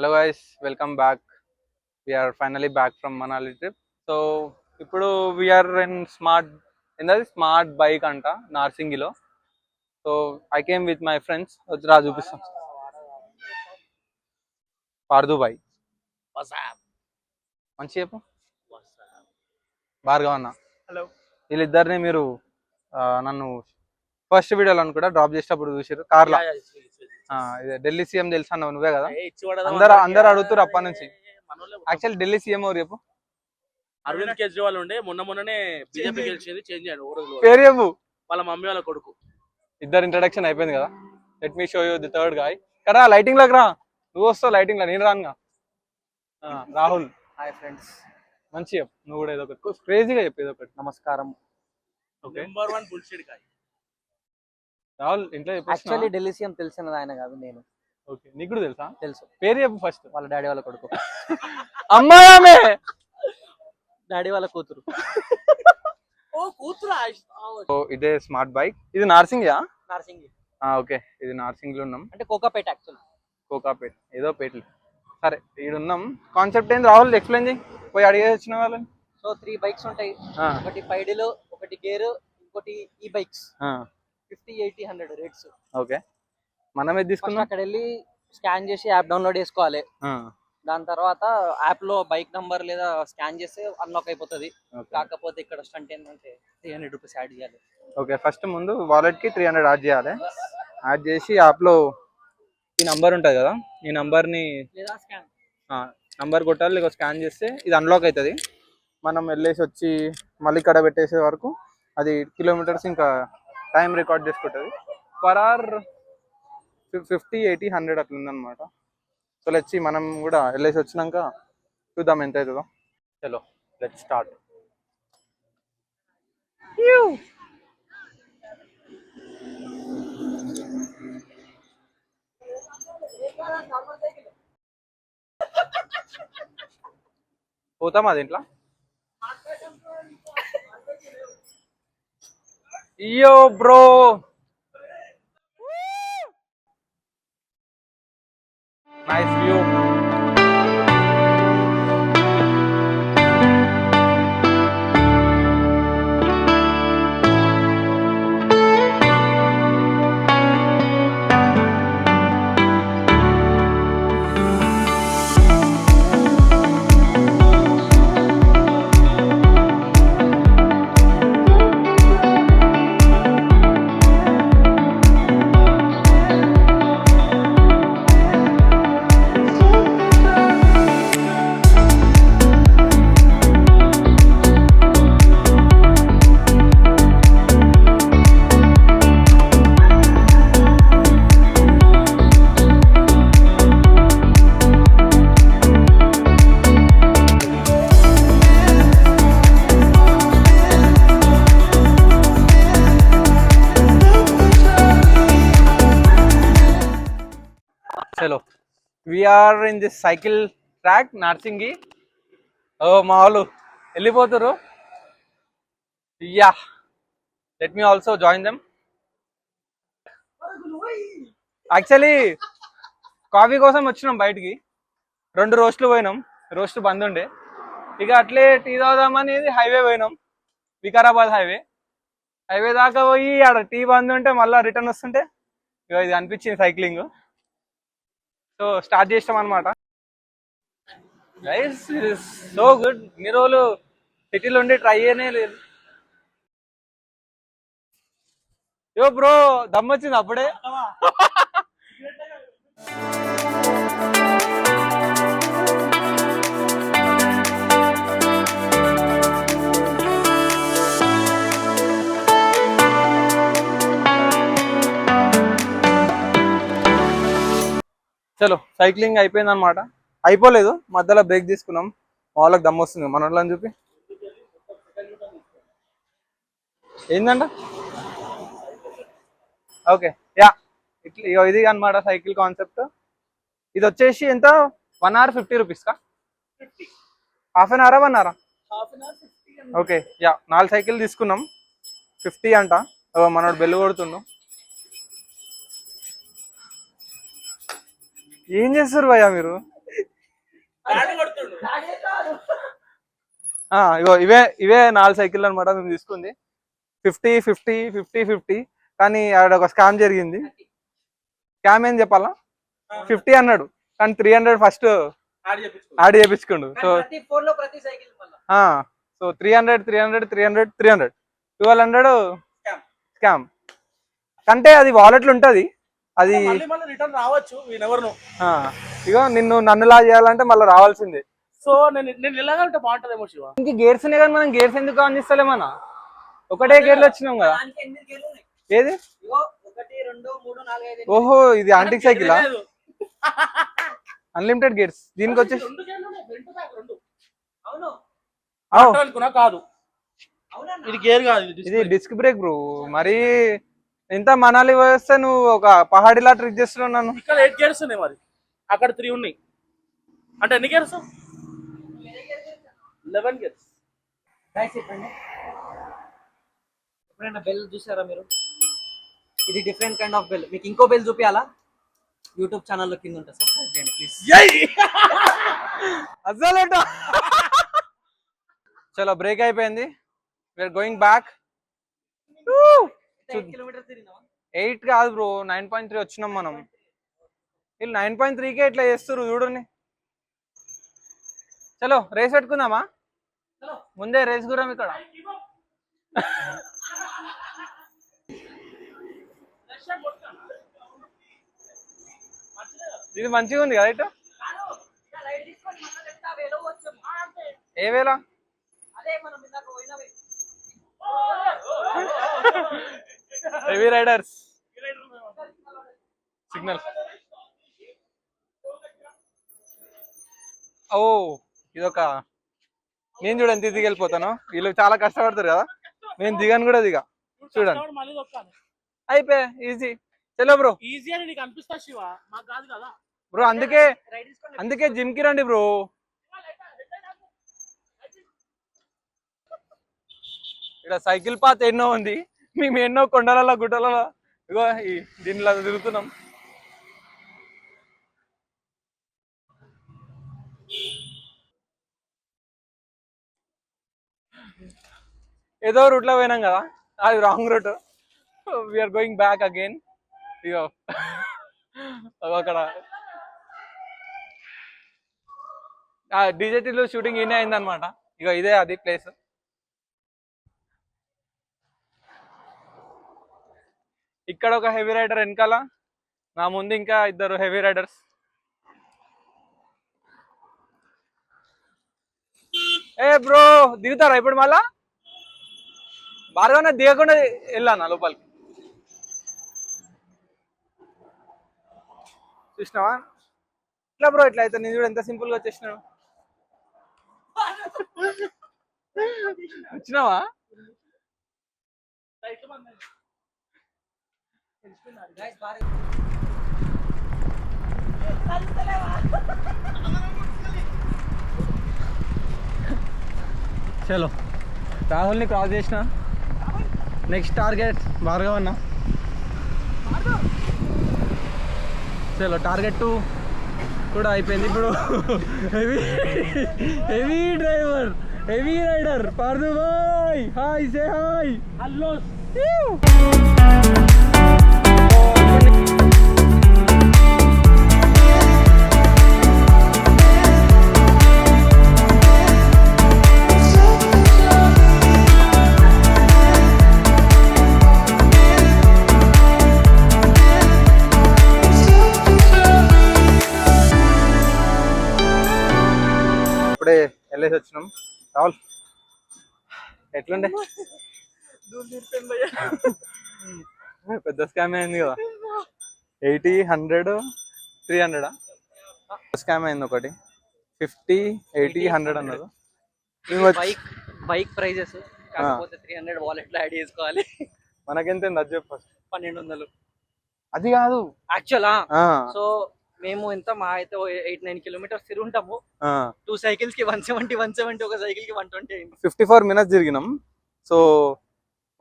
Hello guys, welcome back. We are finally back from Manali trip. So ఇప్పుడు we are in smart bike అంట నార్సింగిలో. So I came with my friends. రా చూపిస్తాం. Pardhu bye మంచి చెప్పు. భార్గవ్ అన్న. హలో. వీళ్ళిద్దరిని మీరు నన్ను ఫస్ట్ వీడియోలో అనుకుంటా డ్రాప్ చేసేటప్పుడు చూసారు కార్లో. ఇదే ఢిల్లీ సీఎం తెలుసా అన్నావు నువ్వే కదా. అందరు అడుగుతారు అప్పటి నుంచి. యాక్చువల్లీ ఢిల్లీ సీఎం ఎవరు చెప్పు. అరవింద్ కేజ్రీవాల్ ఉండే మొన్ననే బీజేపీ గెలిచింది, చేంజ్ అయ్యాడు. పేరు చెప్పు. వాళ్ళ మమ్మీ వాళ్ళ కొడుకు. ఇద్దరు ఇంట్రడక్షన్ అయిపోయింది కదా. Let me show you the third guy. కరా లైటింగ్ లోకి రా. నువ్వు వస్తావు లైటింగ్ లో, నేను రానుగా. రాహుల్. Hi friends. మంచి చెప్పు నువ్వు కూడా, ఏదో ఒకటి క్రేజీగా చెప్పు, ఏదో ఒకటి. నమస్కారం. Number 1 bullshit guy Rahul. ఇంట్లో యాక్చువల్లీ ఢిల్లీ సీఎం తెలిసినది ఆయన కాదు, నేను. ఓకే, నీకు కూడా తెలుసా? తెలుసు. పేరు చెప్పు ఫస్ట్. వాళ్ళ డాడీ వాళ్ళ కొడుకు. అమ్మాయి డాడీ వాళ్ళ కూతురు. ఓ కూతురా. ఇదే స్మార్ట్ బైక్. ఇది నార్సింగ్. నార్సింగ్. ఓకే, ఇది నార్సింగ్ లో ఉన్నాం. అంటే కోకాపేట యాక్చువల్. కోకాపేట ఏదో పేటలు. సరే ఈడున్నాం. కాన్సెప్ట్ ఏంది రాహుల్, ఎక్స్ప్లెయిన్ చేయి. పోయి అడిగే వచ్చిన వాళ్ళని. సో 3 బైక్స్ ఉంటాయి. ఒకటి పైడిలో, ఒకటి గేర్, ఇంకోటి ఈ బైక్స్. 50, 80, 100 రేట్స్. ఓకే, మనమే తీసుకున్నాం. అక్కడ వెళ్ళి స్కాన్ చేసి యాప్ డౌన్లోడ్ చేసుకోవాలి. దాని తర్వాత యాప్ లో బైక్ నంబర్ లేదా స్కాన్ చేస్తే అన్లాక్ అయిపోతుంది. కాకపోతే ఇక్కడ స్టంట్ ఏంటంటే 300 రూపీస్ యాడ్ చేయాలి. ఓకే, ఫస్ట్ ముందు వాలెట్ కి 300 యాడ్ చేయాలి. యాడ్ చేసి యాప్ లో ఈ నంబర్ ఉంటుంది కదా, ఈ నంబర్ని లేదా స్కాన్ నంబర్ కొట్టాలి. లేక స్కాన్ చేస్తే ఇది అన్లాక్ అవుతుంది. మనం వెళ్ళేసి వచ్చి మళ్ళీ ఇక్కడ పెట్టేసే వరకు అది కిలోమీటర్స్ ఇంకా టైం రికార్డ్ చేసుకుంటుంది. పర్ అవర్ 50, 80, 100 అట్లా ఉందన్నమాట. సో లెట్స్ సీ, మనం కూడా వెళ్ళేసి వచ్చినాక చూద్దాం ఎంత అవుతుందో. చలో లెట్స్ స్టార్ట్. పోతామా దీంట్లో? అయ్యో బ్రో, నైస్ వ్యూ. చలో, we are in this cycle track Narsingi. ఓ మా వాళ్ళు వెళ్ళిపోతారు. Yeah, let me also join them. Actually coffee కోసం వచ్చినాం బయటికి. 2 రోస్ట్లు పోయినాం, రోస్ట్ బంద్ ఉండే. ఇక అట్లే టీ తాగుదామని హైవే పోయినాం, వికారాబాద్ హైవే దాకా పోయి ఆడ టీ బంద్ ఉంటే మళ్ళీ రిటర్న్ వస్తుంటే ఇక ఇది అనిపించింది సైక్లింగ్. సో స్టార్ట్ చేసాం అనమాట. Guys it is so good. ఇన్ని రోజులు సిటీలో ఉండి ట్రై చేయనే లేదు. యో బ్రో, దమ్ వచ్చింది అప్పుడే. చలో సైక్లింగ్ అయిపోయింది అనమాట. అయిపోలేదు, మధ్యలో బ్రేక్ తీసుకున్నాం. వాళ్ళకి దమ్ వస్తుంది, మన వాళ్ళని చూపి. ఏంటంట? ఓకే యా, ఇట్లా ఇది అనమాట సైకిల్ కాన్సెప్ట్. ఇది వచ్చేసి ఎంత? 1 hour 50 రూపీస్ కా? హాఫ్ అన్ అవరా 1 hour? ఓకే యా, 4 సైకిల్ తీసుకున్నాం. 50 అంట. మనోడు బెల్లు కొడుతుండు. ఏం చేస్తారు భయ్యా మీరు? బ్యాట్ కొడుతుండు. ఇగో ఇవే 4 సైకిల్ అనమాట మేము తీసుకుంది. 50 కానీ ఆడ ఒక స్కామ్ జరిగింది. స్కామ్ ఏం చెప్పాలా, 50 అన్నాడు కానీ 300 ఫస్ట్ ఆడి చెప్పించుకో. యాడ్ చేయించుకోండు. సో ప్రతి సైకిల్ సో 300 1200 స్కామ్ కంటే అది వాలెట్లు ఉంటది. అది మళ్ళీ రిటర్న్ రావచ్చు, నెవర్ నో. ఇగో నన్ను లా చేయాలంటే మళ్ళీ రావాల్సిందే. సో నేను ఇలాగంటే బాగుంటదేమో శివ. ఇంక గేర్స్ ఉన్నాయి కానీ మనం గేర్స్ ఎందుకు ఆన్ చేస్తలేమన్నా, ఒకటే గేర్లు వచ్చినాం కదా. ఏది 1 2 3 4 5 ఓహో ఇది ఆంటిక్ సైకిల్, అన్లిమిటెడ్ గేర్స్. దీనికి వచ్చేసి రెండు గేర్లు ఉన్నాయి, ఫ్రంట్ బ్యాక్ రెండు. అవును అనుకున్నా కాదు, ఇది గేర్ కాదు, ఇది డిస్క్ బ్రేక్ బ్రో. మరి ఎంత మనాలి వస్తే నువ్వు ఒక పహాడిలా ట్రిక్ చేస్తున్నావు నన్ను. ఇక్కడ 8 గేర్స్ ఉన్నాయి, మరి అక్కడ 3 ఉన్నాయి. అంటే ఎన్ని గేర్స్? 11 గేర్స్. చెప్పండి, ఎప్పుడైనా బెల్ చూసారా మీరు? ఇది డిఫరెంట్ కైండ్ ఆఫ్ బెల్. మీకు ఇంకో బెల్ చూపించాలా? యూట్యూబ్ ఛానల్లో కింద ఉంటుంది, సబ్స్క్రైబ్ చేయండి ప్లీజ్. అసలు చలో బ్రేక్ అయిపోయింది, వీఆర్ గోయింగ్ బ్యాక్. 8 కిలోమీటర్స్ తిరిగినావా? 8 కాదు బ్రో, 9.3 వచ్చినాం మనం. వీళ్ళు 9.3కే ఇట్లా చేస్తారు చూడండి. చలో రేస్ పెట్టుకుందామా? ముందే రేస్ గురం ఇక్కడ. ఇది మంచిగా ఉంది కదా ఇటు. ఏ వేళ హెవీ రైడర్స్ సిగ్నల్. ఓ ఇదొక, నేను చూడ ఎంత దిగెళ్ళిపోతాను. వీళ్ళు చాలా కష్టపడతారు కదా, నేను దిగాను కూడా దిగా. చూడండి అయిపోయా, ఈజీ. చలో బ్రో. ఈజీ అని నీకు అనిపిస్తా శివ, మాకు కాదు కదా బ్రో. అందుకే జిమ్ కి రండి బ్రో. ఇక్కడ సైకిల్ పాత్ ఎన్నో ఉంది, మేము ఎన్నో కొండలలో గుట్టలలో ఇగో దీనిలో తిరుగుతున్నాం. ఏదో రూట్లో పోయినాం కదా, అది wrong route. We are going back again. ఇగో అక్కడ డిజెటిలో షూటింగ్ ఈయన అయిందనమాట. ఇగో ఇదే అది ప్లేస్. ఇక్కడ ఒక హెవీ రైడర్ వెనకాల, నా ముందు ఇంకా 2 హెవీ రైడర్స్. ఏ బ్రో దిగుతారా ఇప్పుడు మళ్ళా? బాగా దిగకుండా వెళ్ళానా లోపలికి, చూసినావా? ఇట్లా బ్రో ఇట్లా అయితే నేను చూడు ఎంత సింపుల్ గా వచ్చేసినాను. వచ్చినావా? చలో రాహుల్ని క్రాస్ చేసిన. నెక్స్ట్ టార్గెట్ భార్గవ్ అన్న. చలో టార్గెట్ 2 కూడా అయిపోయింది. ఇప్పుడు heavy driver, heavy rider Pardhu boy. Hi, say hi. Hello. ఇప్పుడే వెళ్ళేసి వచ్చినాం. రాహుల్ ఎట్లుండే? పెద్ద స్కామ్ అయింది కదా, 80, 100, 300 స్కామ్ అయింది ఒకటి. 50, 80, 100 అన్నారు. బైక్ ప్రైజెస్ కాకపోతే 300 వాలెట్ లో యాడ్ చేసుకోవాలి. మనకెంత అది చెప్పు ఫస్ట్. 1200. అది కాదు యాక్చువల్. సో మేము ఎంత మా అయితే 8-9 కిలోమీటర్స్ తిరిగి ఉంటాము. 2 సైకిల్స్ కి 170, ఒక సైకిల్ కి 120 అయింది. 54 minutes తిరిగినాం. సో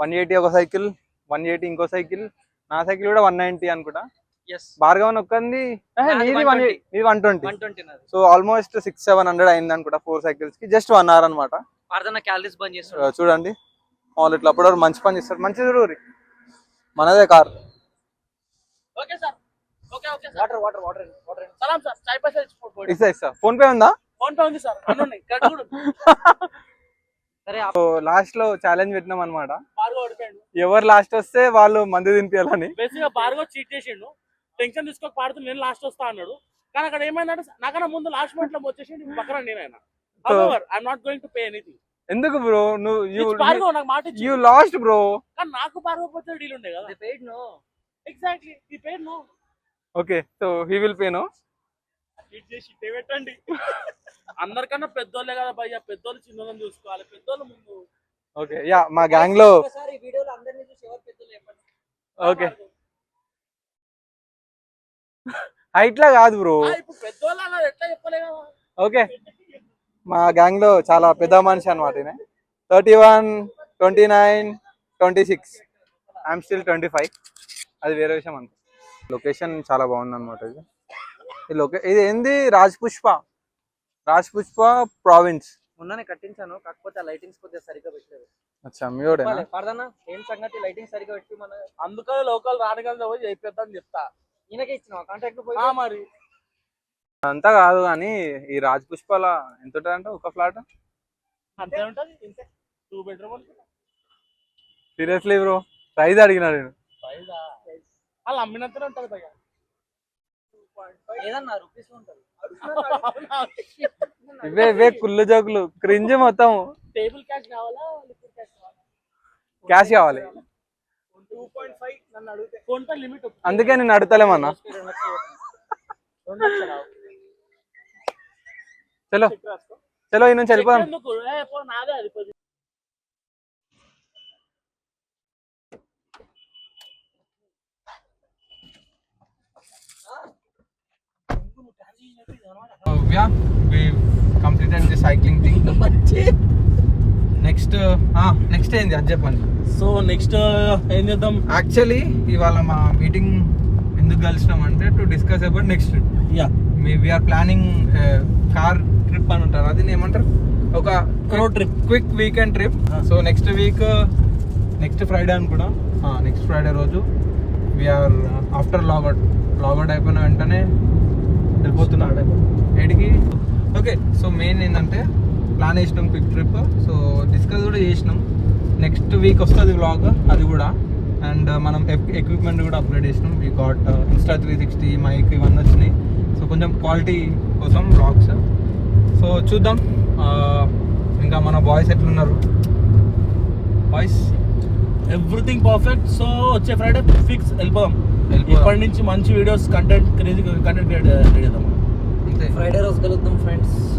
180 ఒక సైకిల్, 180 ఇంకో సైకిల్, నా సైకిల్ కూడా 190 అనుకుంటా. ఎస్ భార్గవన్ ఒక్కంది నాది నీది 120. ఇది 120. 120 నాది. సో ఆల్మోస్ట్ 600-700 అయింది అనుకుంటా 4 cycles కి. జస్ట్ 1 hour అనమాట. పార్థన క్యాలరీస్ బంద్ చేస్తాడు. చూడండి వాళ్ళు ఇట్లా అప్పుడు మంచి పని చేస్తారు. మంచి చూడు మనదే car. Okay sir, okay okay sir. Water water water water. సలాం సార్, చాయ్ పైసా ఇచ్చిపోయి. ఇస్తా ఫోన్ పే ఉందా? ఫోన్ పే ఉంది సార్, అన్నీ ఉన్నాయి. కట్ కూడా ఉంది. సరే సో లాస్ట్ లో ఛాలెంజ్ పెట్టినాం అనమాట. భార్గవ్ ఓడిపోయాడు. ఎవరు లాస్ట్ వస్తే వాళ్ళు మంది తినిపించాలని. బేసిక్ గా భార్గవ్ చీట్ చేసిండు. టెన్షన్ తీసుకోక పాడుతూ నేను లాస్ట్ వస్తా అన్నాడు. కానీ అక్కడ ఏమైందంటే నాకన్నా ముందు లాస్ట్ మినిట్ లో వచ్చేసి పక్కన నేనైనా. However, I'm not going to pay anything. ఎందుకు బ్రో భార్గవ్ నాకు మాట ఇచ్చి. You last bro. కానీ నాకు భార్గవ్ పోతే డీల్ ఉండే కదా. they paid no. ఎగ్జాక్ట్లీ, ఈ paid no. Okay so he will pay no. Cheat చేసి ఇట్టే పెట్టండి. అందరికన్నా పెద్దోళ్ళే కదా భయ్యా, పెద్దోళ్ళు చిన్నోళ్ళని చూసుకోవాలి. పెద్దోళ్ళు ముందు. ఓకే యా మా గ్యాంగ్ లో ఒకసారి ఈ వీడియోలో అందరిని చూసి ఎవరు పెద్దలు చెప్పండి. ఓకే హైట్ లా కాదు బ్రో. ఇప్పుడు పెద్దోళ్ళు అలా ఎట్లా చెప్పలే కదా. ఓకే మా గ్యాంగ్ లో చాలా పెద్ద మనిషి అనమాట. 31, 29, 26. I'm still 25. అది వేరే విషయం అంత. లొకేషన్ చాలా బాగుంది అనమాట. ఇది ఏంది రాజ్ పుష్ప ప్రావిన్స్. మొన్ననే కట్టించాను, కాకపోతే ఆ లైటింగ్స్ కొద్దిగా సరిగ్గా పెట్టలేదు. అచ్చా మీడేనా? పార్థన ఏం సంగతి, లైటింగ్ సరిగ్గా పెట్టి మన అందుకని లోకల్ రానికల్ పోయి చెప్పేద్దాం చెప్తా. ఈయనకే ఇచ్చిన కాంటాక్ట్ పోయి. మరి అంతా కాదు కానీ ఈ రాజ్ పుష్పల ఎంత ఉంటుందంటే ఒక ఫ్లాట్ అంతే ఉంటది. ఇంతే 2 bedroom. సీరియస్లీ బ్రో ప్రైజ్ అడిగినా నేను. ప్రైజా వాళ్ళు అమ్మినంతనే ఉంటది భయ్యా. ఏదన్నా రూపీస్ ఉంటది. ఇవే కుళ్ళు జోకులు క్రింజ్ మొత్తం. టేబుల్ క్యాష్ కావాలా, లిక్విడ్ క్యాష్ కావాలా? క్యాష్ కావాలి. 2.5 నన్ను అడిగితే ఫోన్ పే లిమిట్. అందుకే నేను అడుగుతలేమన్నా. చలో చలో ఈ నుంచి వెళ్ళిపోదాం. నాదే అది పోయి. Yeah, we completed the cycling thing. Next ఏంది అది చెప్పండి. సో నెక్స్ట్ ఏం చేద్దాం? యాక్చువల్లీ ఇవాళ మా మీటింగ్ ఎందుకు కలిసినాం అంటే to discuss about next trip. Yeah we're planning car trip అని ఉంటారు, అది ఏమంటారు, ఒక road trip, quick weekend trip. So next week next Friday అనుకున్నా. నెక్స్ట్ ఫ్రైడే రోజు వీఆర్ ఆఫ్టర్ లాగౌట్ అయిపోయిన వెంటనే వెళ్ళిపోతున్నాడు ఏడికి. ఓకే సో మెయిన్ ఏంటంటే ప్లాన్ చేసినాం క్విక్ ట్రిప్. సో డిస్కస్ కూడా చేసినాం. నెక్స్ట్ వీక్ వస్తుంది వ్లాగ్ అది కూడా. అండ్ మనం ఎక్విప్మెంట్ కూడా అప్గ్రేడ్ చేసినాం. వీ గాట్ Insta360 మైక్ ఇవన్నీ వచ్చినాయి. సో కొంచెం క్వాలిటీ కోసం వ్లాగ్స్. సో చూద్దాం ఇంకా మన బాయ్స్ ఎట్లున్నారు. Boys everything perfect. సో వచ్చే ఫ్రైడే ఫిక్స్ వెళ్ళిపోదాం. ఇప్పటి నుంచి మంచి videos, content crazy content create చేద్దాం. అంతే ఫ్రైడే రోజు కలుద్దాం ఫ్రెండ్స్.